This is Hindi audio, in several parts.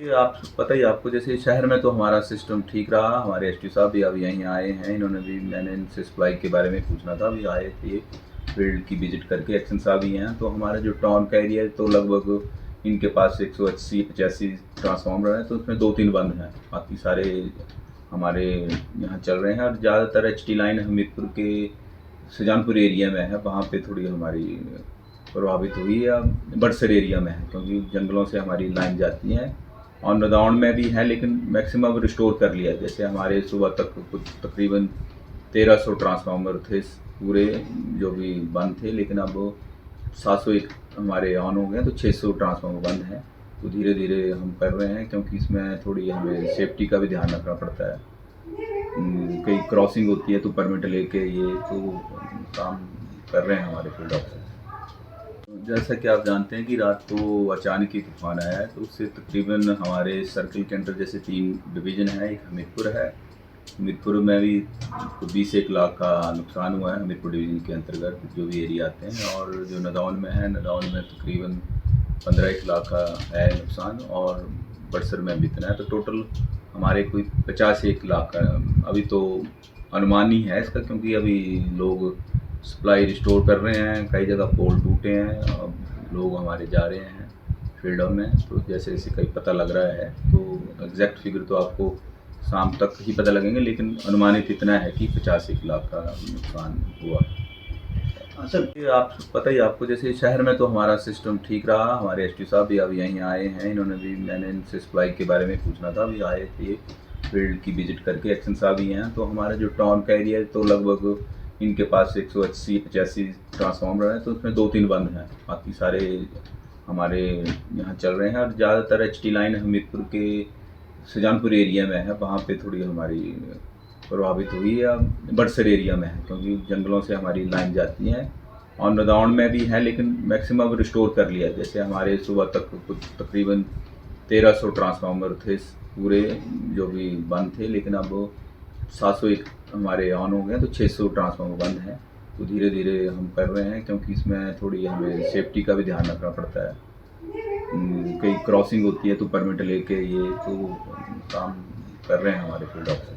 ये आप पता ही आपको जैसे शहर में तो हमारा सिस्टम ठीक रहा। हमारे एसपी साहब भी अभी यहीं आए हैं। इन्होंने भी मैंने इनसे सप्लाई के बारे में पूछना था, अभी आए थे फील्ड की विजिट करके। एक्शन साहब ही हैं। तो हमारा जो टाउन का एरिया है तो लगभग इनके पास 180-85 ट्रांसफार्मर हैं, तो उसमें 2-3 बंद हैं। बाकी सारे हमारे यहाँ चल रहे हैं। और ज़्यादातर एच टी लाइन हमीरपुर के सुजानपुर एरिया में है, वहाँ पे थोड़ी हमारी प्रभावित हुई है। बड़सर एरिया में है क्योंकि जंगलों से हमारी लाइन जाती है। और नदौन में भी है, लेकिन मैक्सिमम रिस्टोर कर लिया। जैसे हमारे सुबह तक कुछ तकरीबन 1300 ट्रांसफार्मर थे पूरे, जो भी बंद थे, लेकिन अब 701 हमारे ऑन हो गए, तो 600 ट्रांसफार्मर बंद हैं। तो धीरे धीरे हम कर रहे हैं क्योंकि इसमें थोड़ी हमें सेफ्टी का भी ध्यान रखना पड़ता है। कहीं क्रॉसिंग होती है तो परमिट लेके ये तो काम कर रहे हैं हमारे फील्ड ऑफिसर। जैसा कि आप जानते हैं कि रात को अचानक ही तूफान आया है, तो उससे तकरीबन हमारे सर्कल के अंदर जैसे 3 डिवीज़न है। एक हमीरपुर है, हमीरपुर में भी 20-1 लाख का नुकसान हुआ है हमीरपुर डिवीज़न के अंतर्गत जो भी एरिया आते हैं। और जो नदौन में है, नदौन में तकरीबन 15-1 लाख का है नुकसान। और बड़सर में भी इतना है, तो टोटल हमारे कोई 50-1 लाख का अभी तो अनुमान ही है इसका, क्योंकि अभी लोग सप्लाई रिस्टोर कर रहे हैं। कई जगह पोल टूटे हैं, अब लोग हमारे जा रहे हैं फील्डों में। तो जैसे जैसे कहीं पता लग रहा है, तो एग्जैक्ट फिगर तो आपको शाम तक ही पता लगेंगे, लेकिन अनुमानित इतना है कि 50-1 लाख का नुकसान हुआ। सर ये आप पता ही आपको जैसे शहर में तो हमारा सिस्टम ठीक रहा। हमारे एसपी साहब भी अभी यहीं आए हैं। इन्होंने भी मैंने इनसे सप्लाई के बारे में पूछना था, अभी आए थे फील्ड की विजिट करके। एक्शन साहब ही हैं। तो हमारा जो टाउन का एरिया है तो लगभग इनके पास 180-85 ट्रांसफार्मर हैं, तो उसमें 2-3 बंद हैं। बाकी सारे हमारे यहाँ चल रहे हैं। और ज़्यादातर एच टी लाइन हमीरपुर के सुजानपुर एरिया में है, वहाँ पे थोड़ी हमारी प्रभावित हुई है। बड़सर एरिया में है क्योंकि जंगलों से हमारी लाइन जाती है। और नदौन में भी है, लेकिन मैक्सिमम रिस्टोर कर लिया। जैसे हमारे सुबह तक कुछ तकरीबन 1300 ट्रांसफार्मर थे पूरे, जो भी बंद थे, लेकिन अब 701 हमारे ऑन हो गए, तो 600 ट्रांसफार्मर बंद हैं। तो धीरे धीरे हम कर रहे हैं क्योंकि इसमें थोड़ी हमें सेफ्टी का भी ध्यान रखना पड़ता है। कहीं क्रॉसिंग होती है तो परमिट लेके ये तो काम कर रहे हैं हमारे फील्ड ऑफिसर।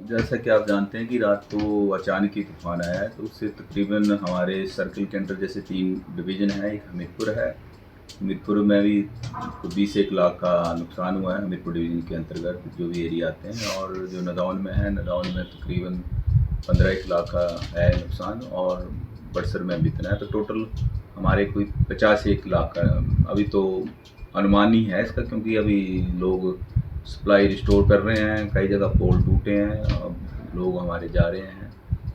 जैसा कि आप जानते हैं कि रात को अचानक ही तूफान आया है, तो उससे तकरीबन हमारे सर्कल के अंदर जैसे 3 डिवीज़न है। एक हमीरपुर है, हमीरपुर में भी 20-1 लाख का नुकसान हुआ है हमीरपुर डिवीज़न के अंतर्गत जो भी एरिया आते हैं। और जो नदौन में है, नदौन में तकरीबन 15-1 लाख का है नुकसान। और बड़सर में भी इतना है, तो टोटल हमारे कोई 50-1 लाख का अभी तो अनुमान ही है इसका, क्योंकि अभी लोग सप्लाई रिस्टोर कर रहे हैं। कई जगह पोल टूटे हैं, अब लोग हमारे जा रहे हैं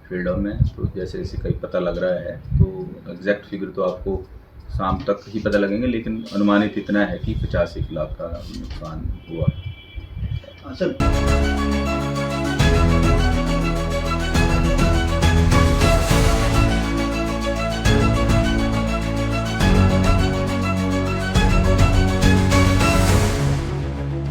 फील्डों में। तो जैसे जैसे कहीं पता लग रहा है, तो एग्जैक्ट फिगर तो आपको शाम तक ही पता लगेंगे, लेकिन अनुमानित इतना है कि 50-1 लाख का नुकसान हुआ। सर